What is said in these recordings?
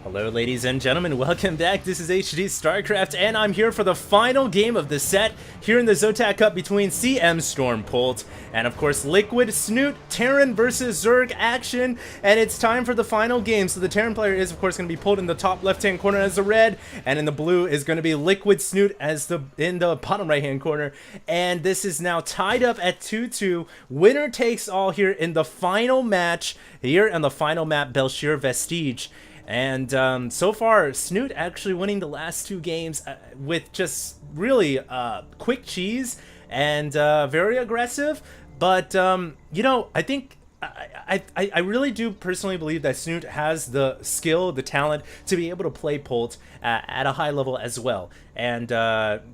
Hello ladies and gentlemen, welcome back. This is ZvT Starcraft and I'm here for the final game of the set here in the ZvT Cup between CM Storm Polt and of course Liquid Snute Terran versus Zerg action, and it's time for the final game. So the Terran player is of course going to be Polt in the top left hand corner as the red, and in the blue is going to be Liquid Snute as in the bottom right hand corner, and this is now tied up at 2-2. Winner takes all here in the final match here on the final map, Belshir Vestige. And so far, Snute actually winning the last two games with just really quick cheese and very aggressive. But, you know, I think I really do personally believe that Snute has the skill, the talent to be able to play Polt at a high level as well. And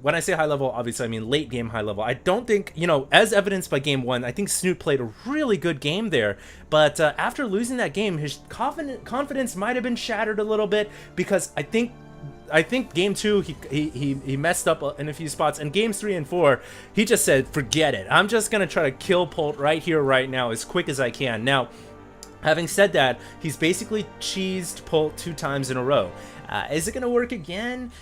when I say high level, obviously I mean late game high level. I don't think, you know, as evidenced by game one, I think Snute played a really good game there. But after losing that game, his confidence might have been shattered a little bit, because I think game two he messed up in a few spots, and games 3 and 4 he just said forget it, I'm just gonna try to kill Polt right here right now as quick as I can. Now having said that, he's basically cheesed Polt 2 times in a row. Is it gonna work again?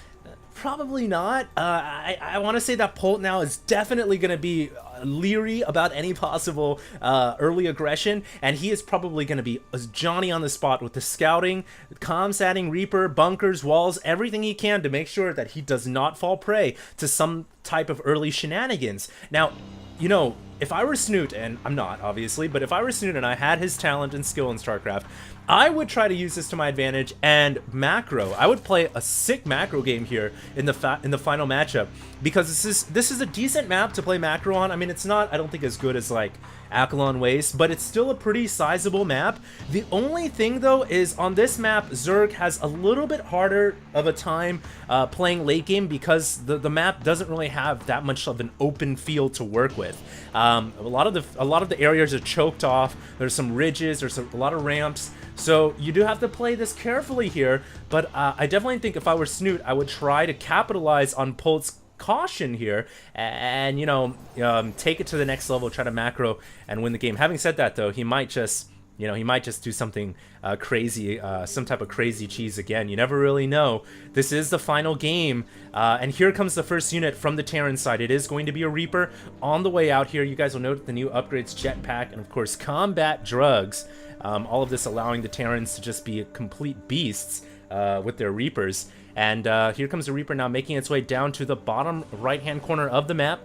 Probably not. I want to say that Polt now is definitely going to be leery about any possible early aggression, and he is probably going to be Johnny on the spot with the scouting, comsatting, Reaper, bunkers, walls, everything he can to make sure that he does not fall prey to some type of early shenanigans. Now, you know, if I were Snute, and I'm not obviously, but if I were Snute and I had his talent and skill in StarCraft, I would try to use this to my advantage and macro. I would play a sick macro game here in the final matchup, because this is a decent map to play macro on. I mean, it's not, I don't think, as good as like Akalon Waste, but it's still a pretty sizable map. The only thing though is on this map, Zerg has a little bit harder of a time playing late game, because the map doesn't really have that much of an open field to work with. A lot of the areas are choked off. There's some ridges, there's a lot of ramps. So you do have to play this carefully here, but I definitely think if I were Snute, I would try to capitalize on Polt's caution here and, you know, take it to the next level, try to macro and win the game. Having said that though, he might just, you know, he might just do something crazy, some type of crazy cheese again. You never really know. This is the final game, and here comes the first unit from the Terran side. It is going to be a Reaper on the way out here. You guys will note the new upgrades, jetpack, and of course combat drugs. All of this allowing the Terrans to just be complete beasts with their Reapers. And here comes the Reaper now making its way down to the bottom right-hand corner of the map.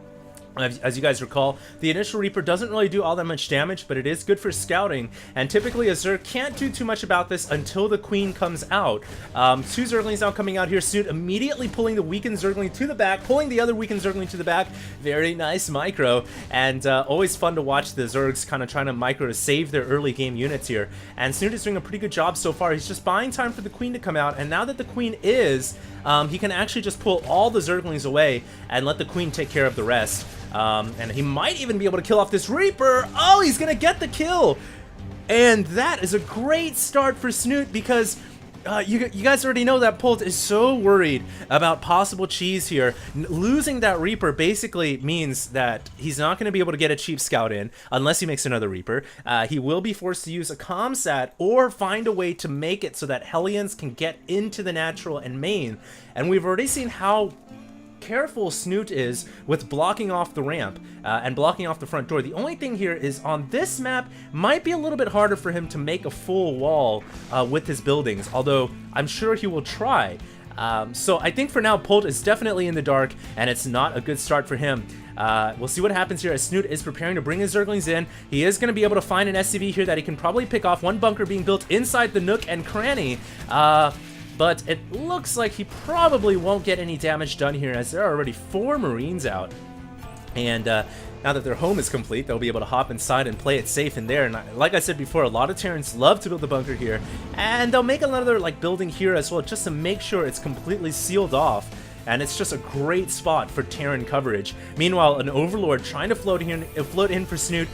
As you guys recall, the initial Reaper doesn't really do all that much damage, but it is good for scouting, and typically a Zerg can't do too much about this until the Queen comes out. 2 Zerglings now coming out here. Snute immediately pulling the weakened Zergling to the back, pulling the other weakened Zergling to the back. Very nice micro, and always fun to watch the Zergs kind of trying to micro to save their early game units here. And Snute is doing a pretty good job so far. He's just buying time for the Queen to come out, and now that the Queen is, he can actually just pull all the Zerglings away and let the Queen take care of the rest. And he might even be able to kill off this Reaper. Oh, he's gonna get the kill, and that is a great start for Snute, because you guys already know that Polt is so worried about possible cheese here. Losing that Reaper basically means that he's not going to be able to get a cheap scout in unless he makes another Reaper. He will be forced to use a comsat or find a way to make it so that Hellions can get into the natural and main. And we've already seen how careful Snute is with blocking off the ramp and blocking off the front door. The only thing here is on this map might be a little bit harder for him to make a full wall with his buildings, although I'm sure he will try. So I think for now Polt is definitely in the dark, and it's not a good start for him. We'll see what happens here as Snute is preparing to bring his Zerglings in. He is going to be able to find an SCV here that he can probably pick off. One bunker being built inside the nook and cranny. But it looks like he probably won't get any damage done here, as there are already 4 Marines out. And now that their home is complete, they'll be able to hop inside and play it safe in there. And like I said before, a lot of Terrans love to build a bunker here. And they'll make another like building here as well, just to make sure it's completely sealed off. And it's just a great spot for Terran coverage. Meanwhile, an Overlord trying to float in for Snute.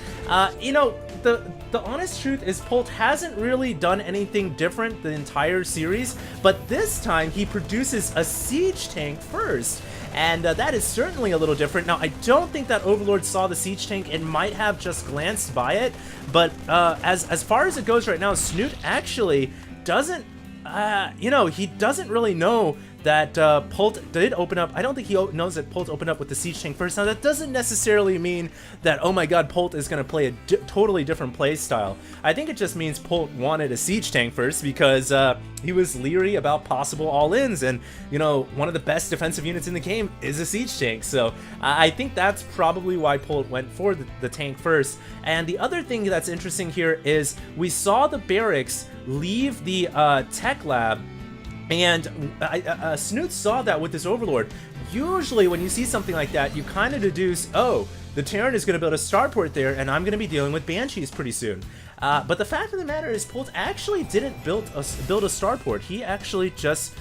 You know, the honest truth is Polt hasn't really done anything different the entire series, but this time he produces a siege tank first. And that is certainly a little different. Now, I don't think that Overlord saw the siege tank. It might have just glanced by it. But as far as it goes right now, Snute actually doesn't you know, he doesn't really know that Polt did open up. I don't think he knows that Polt opened up with the siege tank first. Now, that doesn't necessarily mean that, oh my god, Polt is going to play a totally different play style. I think it just means Polt wanted a siege tank first because he was leery about possible all-ins, and, you know, one of the best defensive units in the game is a siege tank. So I think that's probably why Polt went for the tank first. And the other thing that's interesting here is we saw the barracks leave the tech lab, and Snute saw that with this Overlord. Usually when you see something like that, you kind of deduce, oh, the Terran is going to build a starport there, and I'm going to be dealing with Banshees pretty soon. But the fact of the matter is, Polt actually didn't build a starport. He actually just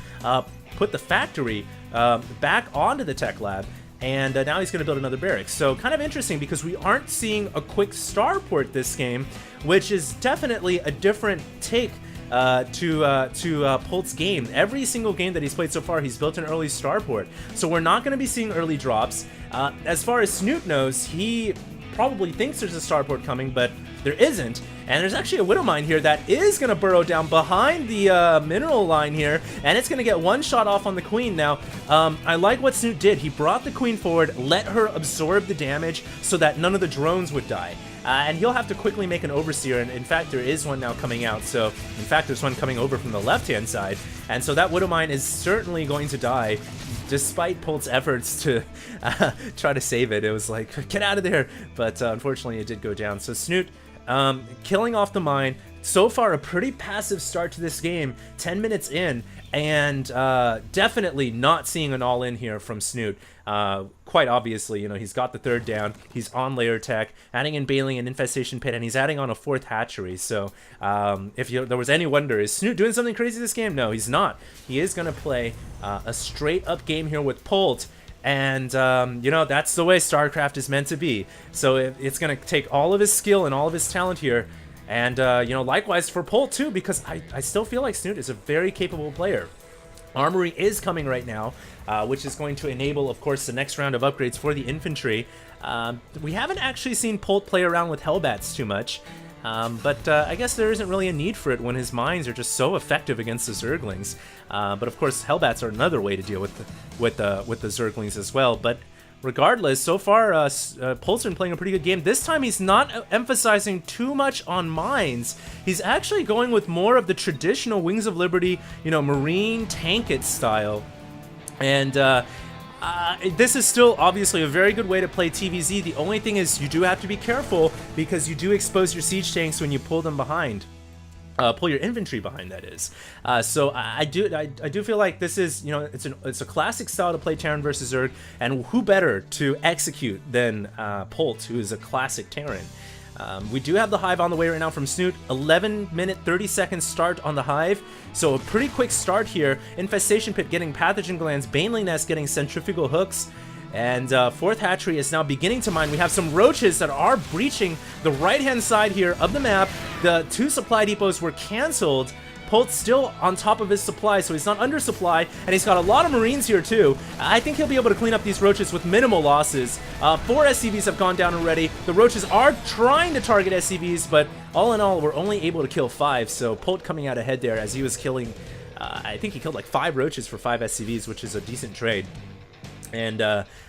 put the factory back onto the tech lab, and now he's going to build another barracks. So kind of interesting, because we aren't seeing a quick starport this game, which is definitely a different take to Polt's game. Every single game that he's played so far, he's built an early starport. So we're not going to be seeing early drops. As far as Snute knows, he probably thinks there's a starport coming, but there isn't. And there's actually a Widow Mine here that is going to burrow down behind the mineral line here, and it's going to get one shot off on the Queen. Now, I like what Snute did. He brought the Queen forward, let her absorb the damage so that none of the drones would die. And he'll have to quickly make an Overseer, and in fact there is one now coming out. So in fact there's one coming over from the left hand side, and so that Widow Mine is certainly going to die despite Polt's efforts to try to save it. It was like, get out of there, but unfortunately it did go down. So Snute killing off the mine. So far a pretty passive start to this game, 10 minutes in, and definitely not seeing an all-in here from Snute. Quite obviously, you know, he's got the third down, he's on layer tech, adding in Baling and Infestation Pit, and he's adding on a fourth hatchery. So if there was any wonder, is Snute doing something crazy this game? No, he's not. He is going to play a straight-up game here with Polt. And, you know, that's the way StarCraft is meant to be. So it's going to take all of his skill and all of his talent here. And, you know, likewise for Polt, too, because I still feel like Snute is a very capable player. Armory is coming right now, which is going to enable, of course, the next round of upgrades for the infantry. We haven't actually seen Polt play around with Hellbats too much. But I guess there isn't really a need for it when his mines are just so effective against the Zerglings. But of course, Hellbats are another way to deal with the Zerglings as well. But regardless, so far, Polt's been playing a pretty good game. This time, he's not emphasizing too much on mines. He's actually going with more of the traditional Wings of Liberty, you know, Marine tank it style. And this is still obviously a very good way to play TVZ. The only thing is you do have to be careful because you do expose your siege tanks when you pull them behind. Pull your infantry behind, that is. So I do feel like this is, you know, it's a classic style to play Terran versus Zerg, and who better to execute than Polt, who is a classic Terran. We do have the Hive on the way right now from Snute. 11-minute, 30-second start on the Hive. So a pretty quick start here. Infestation Pit getting Pathogen Glands. Baneling Nest getting Centrifugal Hooks. And fourth hatchery is now beginning to mine. We have some roaches that are breaching the right-hand side here of the map. The 2 supply depots were canceled. Polt's still on top of his supply, so he's not under supply, and he's got a lot of Marines here too. I think he'll be able to clean up these roaches with minimal losses. 4 SCVs have gone down already. The roaches are trying to target SCVs, but all in all, we're only able to kill 5, so Polt coming out ahead there as he was killing, I think he killed like 5 roaches for 5 SCVs, which is a decent trade. And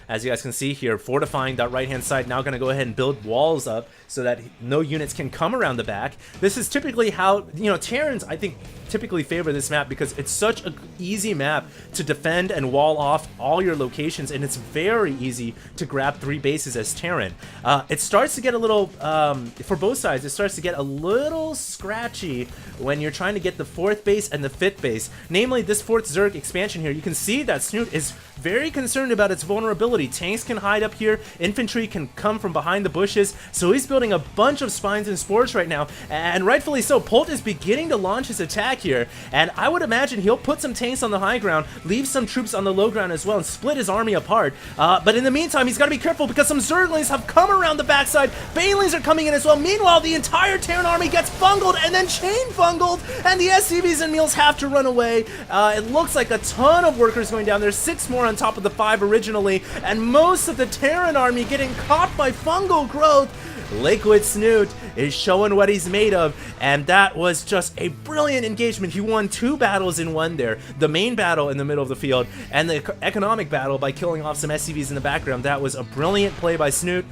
as you guys can see here, fortifying that right-hand side, now going to go ahead and build walls up so that no units can come around the back. This is typically how, you know, Terrans, I think, typically favor this map because it's such an easy map to defend and wall off all your locations, and it's very easy to grab 3 bases as Terran. It starts to get a little, for both sides, it starts to get a little scratchy when you're trying to get the 4th base and the 5th base. Namely, this 4th Zerg expansion here, you can see that Snute is very concerned about its vulnerability. Tanks can hide up here, infantry can come from behind the bushes, so he's building a bunch of spines and spores right now, and rightfully so. Polt is beginning to launch his attack here, and I would imagine he'll put some tanks on the high ground, leave some troops on the low ground as well, and split his army apart. But in the meantime, he's got to be careful because some Zerglings have come around the backside. Banelings are coming in as well. Meanwhile, the entire Terran army gets fungled and then chain fungled, and the SCVs and Meals have to run away. It looks like a ton of workers going down. There's 6 more on top of the 5 originally, and most of the Terran army getting caught by fungal growth. Liquid Snute is showing what he's made of, and that was just a brilliant engagement. He won 2 battles in one there. The main battle in the middle of the field, and the economic battle by killing off some SCVs in the background. That was a brilliant play by Snute,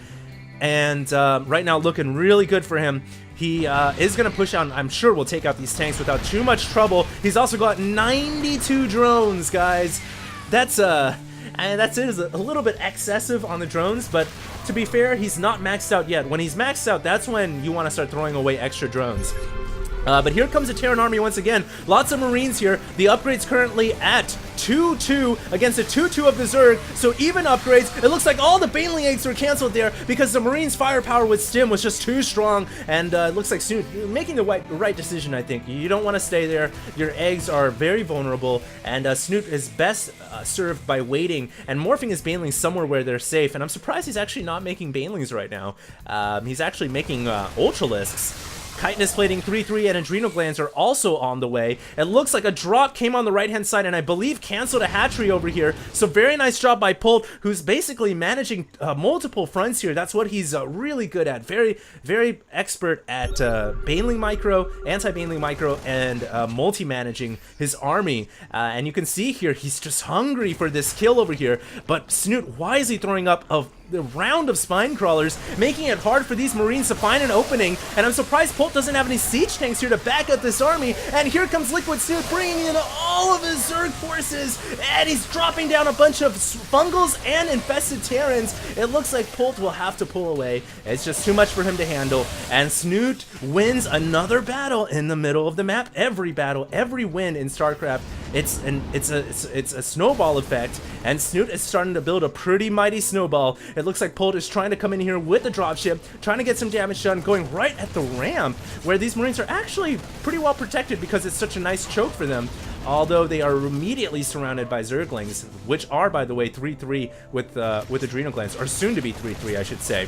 and right now looking really good for him. He is going to push out, I'm sure will take out these tanks without too much trouble. He's also got 92 drones, guys. That's a little bit excessive on the drones, but to be fair, he's not maxed out yet. When he's maxed out, that's when you want to start throwing away extra drones. But here comes the Terran army once again. Lots of Marines here. The upgrade's currently at 2-2 against a 2-2 of the Zerg. So even upgrades. It looks like all the Baneling eggs were canceled there because the Marines' firepower with Stim was just too strong. And it looks like Snute, you're making the right decision, I think. You don't want to stay there. Your eggs are very vulnerable. And Snute is best served by waiting and morphing his Banelings somewhere where they're safe. And I'm surprised he's actually not making Banelings right now. He's actually making Ultralisks. Chitinous Plating 3-3 and Adrenal Glands are also on the way. It looks like a drop came on the right-hand side and I believe canceled a hatchery over here. So very nice job by Polt, who's basically managing multiple fronts here. That's what he's really good at. Very, very expert at Baneling Micro, Anti-Baneling Micro, and multi-managing his army. And you can see here, he's just hungry for this kill over here. But Snute wisely throwing up the round of spine crawlers, making it hard for these Marines to find an opening. And I'm surprised Polt doesn't have any siege tanks here to back up this army. And here comes Liquid Snute bringing in all of his Zerg forces, and he's dropping down a bunch of fungals and infested Terrans. It looks like Polt will have to pull away. It's just too much for him to handle. And Snute wins another battle in the middle of the map. Every battle, every win in StarCraft, it's a snowball effect, and Snute is starting to build a pretty mighty snowball. It looks like Polt is trying to come in here with the dropship, trying to get some damage done, going right at the ramp, where these Marines are actually pretty well protected because it's such a nice choke for them. Although they are immediately surrounded by Zerglings, which are, by the way, 3-3 with Adrenal Glands, or soon to be 3-3, I should say.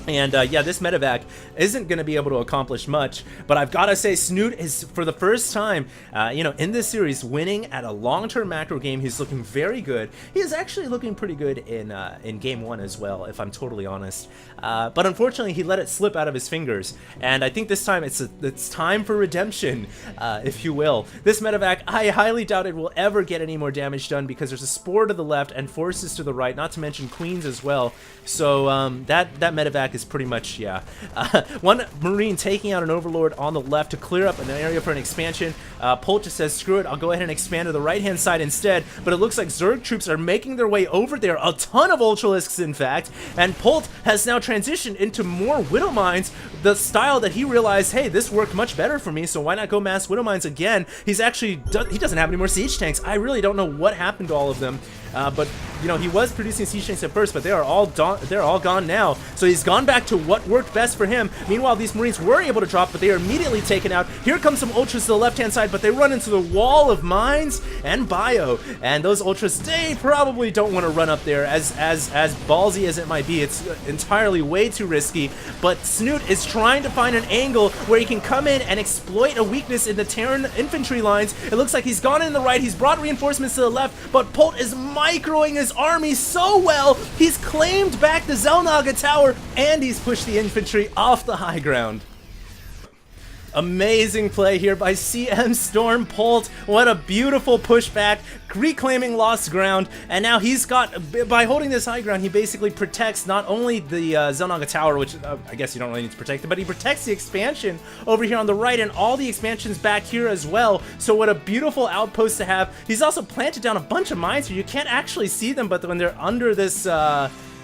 And yeah, this medevac isn't going to be able to accomplish much, but I've got to say Snute is, for the first time, you know, in this series, winning at a long-term macro game. He's looking very good. He is actually looking pretty good in Game 1 as well, if I'm totally honest. But unfortunately, he let it slip out of his fingers, and I think this time it's time for redemption, if you will. This medevac, I highly doubt it will ever get any more damage done because there's a Spore to the left and Forces to the right, not to mention Queens as well. So that medevac is pretty much, yeah. One Marine taking out an Overlord on the left to clear up an area for an expansion. Polt just says, screw it, I'll go ahead and expand to the right-hand side instead. But it looks like Zerg troops are making their way over there. A ton of Ultralisks, in fact. And Polt has now transitioned into more Widow Mines, the style that he realized, hey, this worked much better for me, so why not go mass Widow Mines again? He's actually, he doesn't have any more siege tanks. I really don't know what happened to all of them. But, you know, he was producing siege tanks at first, but they're all gone now. So he's gone back to what worked best for him. Meanwhile, these Marines were able to drop, but they are immediately taken out. Here comes some Ultras to the left-hand side, but they run into the wall of mines and bio. And those Ultras, they probably don't want to run up there. As ballsy as it might be, it's entirely way too risky. But Snute is trying to find an angle where he can come in and exploit a weakness in the Terran infantry lines. It looks like he's gone in the right, he's brought reinforcements to the left, but Polt is microing his army so well, he's claimed back the Zelnaga tower, and he's pushed the infantry off the high ground. Amazing play here by CM Storm Polt. What a beautiful pushback, reclaiming lost ground, and now he's got, by holding this high ground, he basically protects not only the Zelnaga tower, which I guess you don't really need to protect it, but he protects the expansion over here on the right and all the expansions back here as well. So what a beautiful outpost to have. He's also planted down a bunch of mines here. You can't actually see them, but when they're under this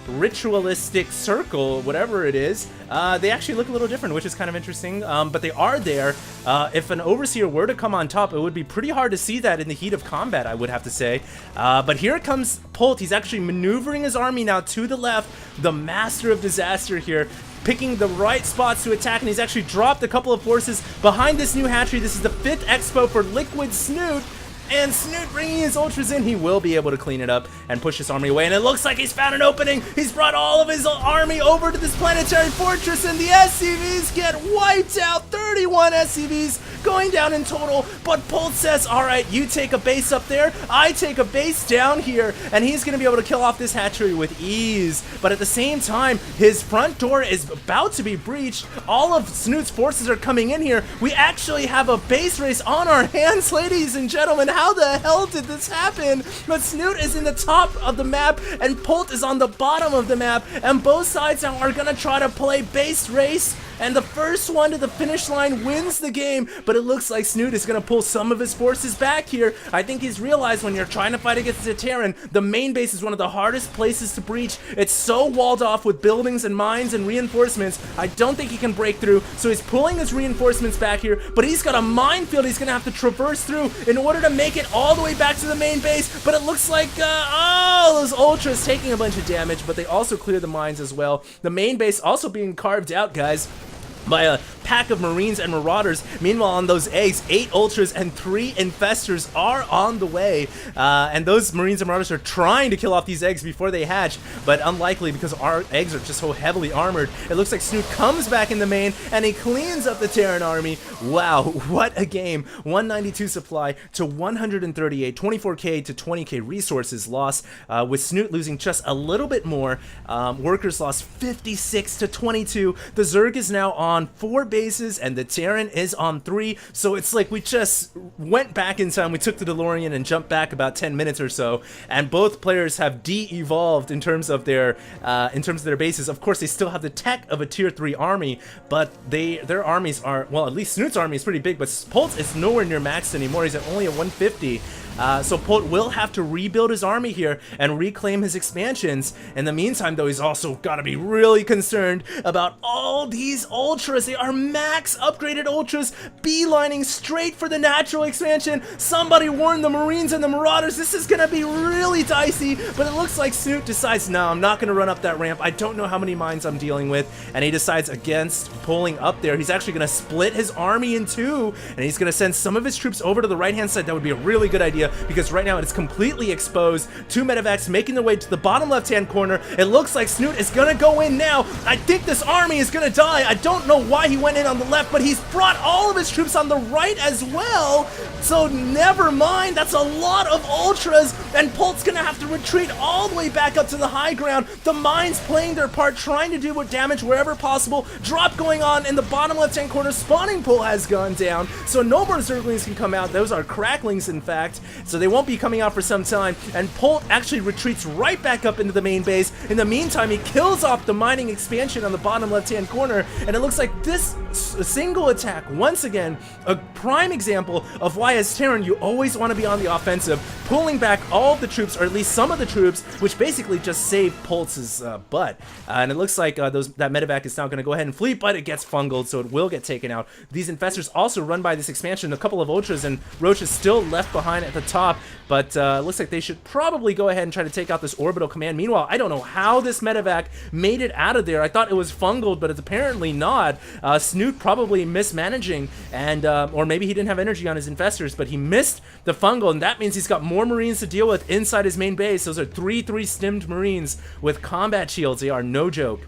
ritualistic circle, whatever it is, they actually look a little different, which is kind of interesting, but they are there. If an Overseer were to come on top, it would be pretty hard to see that in the heat of combat, I would have to say. But here comes Polt. He's actually maneuvering his army now to the left, the master of disaster here, picking the right spots to attack, and he's actually dropped a couple of forces behind this new hatchery. This is the 5th expo for Liquid Snute, and Snute bringing his ultras in. He will be able to clean it up and push his army away, and it looks like he's found an opening. He's brought all of his army over to this planetary fortress, and the SCVs get wiped out. 31 SCVs going down in total, but Polt says, all right, you take a base up there, I take a base down here, and he's going to be able to kill off this hatchery with ease. But at the same time, his front door is about to be breached. All of Snute's forces are coming in here. We actually have a base race on our hands, ladies and gentlemen. How the hell did this happen? But Snute is in the top of the map, and Polt is on the bottom of the map, and both sides now are going to try to play base race, and the first one to the finish line wins the game. But it looks like Snute is going to pull some of his forces back here. I think he's realized when you're trying to fight against a Terran, the main base is one of the hardest places to breach. It's so walled off with buildings and mines and reinforcements. I don't think he can break through, so he's pulling his reinforcements back here, but he's got a minefield he's going to have to traverse through in order to make it all the way back to the main base. But it looks like, oh, those ultras taking a bunch of damage, but they also clear the mines as well. The main base also being carved out, guys, by a pack of Marines and Marauders. Meanwhile, on those eggs, 8 Ultras and 3 Infestors are on the way. And those Marines and Marauders are trying to kill off these eggs before they hatch, but unlikely because our eggs are just so heavily armored. It looks like Snute comes back in the main, and he cleans up the Terran army. Wow, what a game. 192 supply to 138, 24k to 20k resources lost, with Snute losing just a little bit more. Workers lost 56 to 22. The Zerg is now on 4 bases, and the Terran is on 3, so it's like we just went back in time. We took the DeLorean and jumped back about 10 minutes or so, and both players have de-evolved in terms of their bases. Of course, they still have the tech of a tier 3 army, but their armies are, well, at least Snute's army is pretty big, but Polt is nowhere near maxed anymore. He's at only at 150. So Polt will have to rebuild his army here and reclaim his expansions. In the meantime, though, he's also got to be really concerned about all these ultras. They are max upgraded ultras, beelining straight for the natural expansion. Somebody warn the Marines and the Marauders. This is going to be really dicey, but it looks like Snute decides, no, I'm not going to run up that ramp. I don't know how many mines I'm dealing with, and he decides against pulling up there. He's actually going to split his army in 2, and he's going to send some of his troops over to the right-hand side. That would be a really good idea, because right now it is completely exposed. 2 medevacs making their way to the bottom left-hand corner. It looks like Snute is gonna go in now. I think this army is gonna die. I don't know why he went in on the left, but he's brought all of his troops on the right as well. So never mind, that's a lot of ultras, and Polt's gonna have to retreat all the way back up to the high ground. The mines playing their part, trying to do damage wherever possible. Drop going on in the bottom left-hand corner. Spawning pool has gone down, so no more Zerglings can come out. Those are cracklings, in fact, so they won't be coming out for some time, and Polt actually retreats right back up into the main base. In the meantime, he kills off the mining expansion on the bottom left-hand corner, and it looks like this single attack, once again, a prime example of why as Terran you always want to be on the offensive, pulling back all of the troops, or at least some of the troops, which basically just saved Polt's butt. And it looks like that medevac is now going to go ahead and flee, but it gets fungled, so it will get taken out. These Infestors also run by this expansion. A couple of Ultras and Roaches still left behind at the top, but looks like they should probably go ahead and try to take out this orbital command. Meanwhile, I don't know how this medevac made it out of there. I thought it was fungled, but it's apparently not. Snute probably mismanaging, and or maybe he didn't have energy on his Infestors, but he missed the fungal, and that means he's got more Marines to deal with inside his main base. Those are 3 stimmed Marines with combat shields. They are no joke.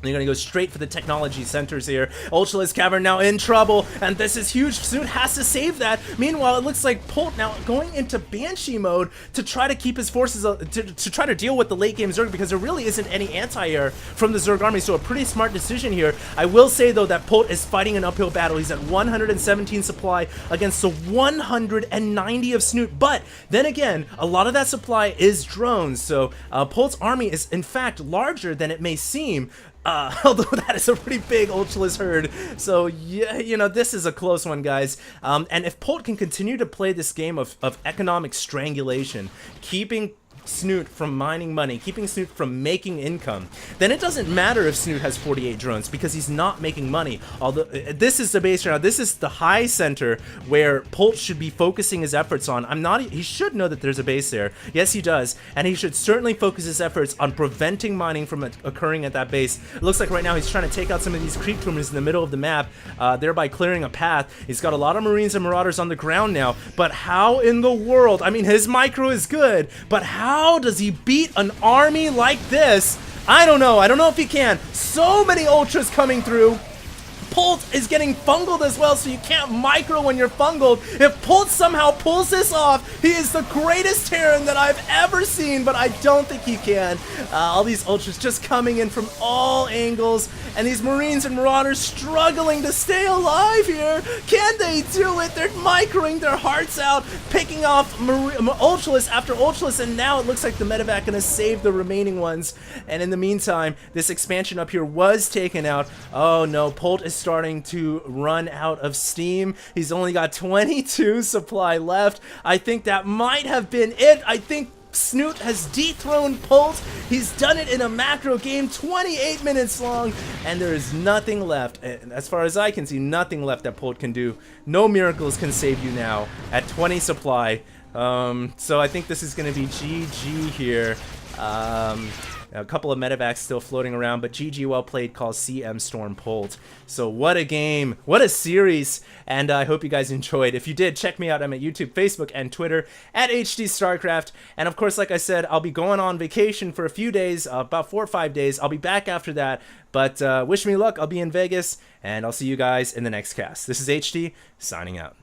They're going to go straight for the technology centers here. Ultralisk Cavern now in trouble, and this is huge. Snute has to save that. Meanwhile, it looks like Polt now going into Banshee mode to try to keep his forces, to try to deal with the late game Zerg, because there really isn't any anti-air from the Zerg army, so a pretty smart decision here. I will say, though, that Polt is fighting an uphill battle. He's at 117 supply against the 190 of Snute, but then again, a lot of that supply is drones, so Polt's army is, in fact, larger than it may seem. Although that is a pretty big Ultralisk herd, so yeah, you know, this is a close one, guys. And if Polt can continue to play this game of economic strangulation, keeping Snute from mining money, keeping Snute from making income, then it doesn't matter if Snute has 48 drones because he's not making money. Although this is the base right now, this is the high center where Polt should be focusing his efforts on. He should know that there's a base there. Yes, he does, and he should certainly focus his efforts on preventing mining from occurring at that base. It looks like right now he's trying to take out some of these creep tumors in the middle of the map, thereby clearing a path. He's got a lot of Marines and Marauders on the ground now, but how in the world? I mean, his micro is good, but how does he beat an army like this? I don't know. I don't know if he can. So many ultras coming through. Polt is getting fungled as well, so you can't micro when you're fungled. If Polt somehow pulls this off, he is the greatest Terran that I've ever seen, but I don't think he can. All these ultras just coming in from all angles, and these Marines and Marauders struggling to stay alive here. Can they do it? They're microing their hearts out, picking off Ultralisk after Ultralisk, and now it looks like the medevac gonna save the remaining ones. And in the meantime, this expansion up here was taken out. Oh no, Polt is starting to run out of steam. He's only got 22 supply left. I think that might have been it. I think Snute has dethroned Polt. He's done it in a macro game, 28 minutes long, and there is nothing left. As far as I can see, nothing left that Polt can do. No miracles can save you now at 20 supply. So I think this is going to be GG here. A couple of medevacs still floating around, but GG well played calls CM Storm Polt. So what a game, what a series, and I hope you guys enjoyed. If you did, check me out. I'm at YouTube, Facebook, and Twitter at HD Starcraft. And of course, like I said, I'll be going on vacation for a few days, about 4 or 5 days. I'll be back after that, but wish me luck. I'll be in Vegas, and I'll see you guys in the next cast. This is HD, signing out.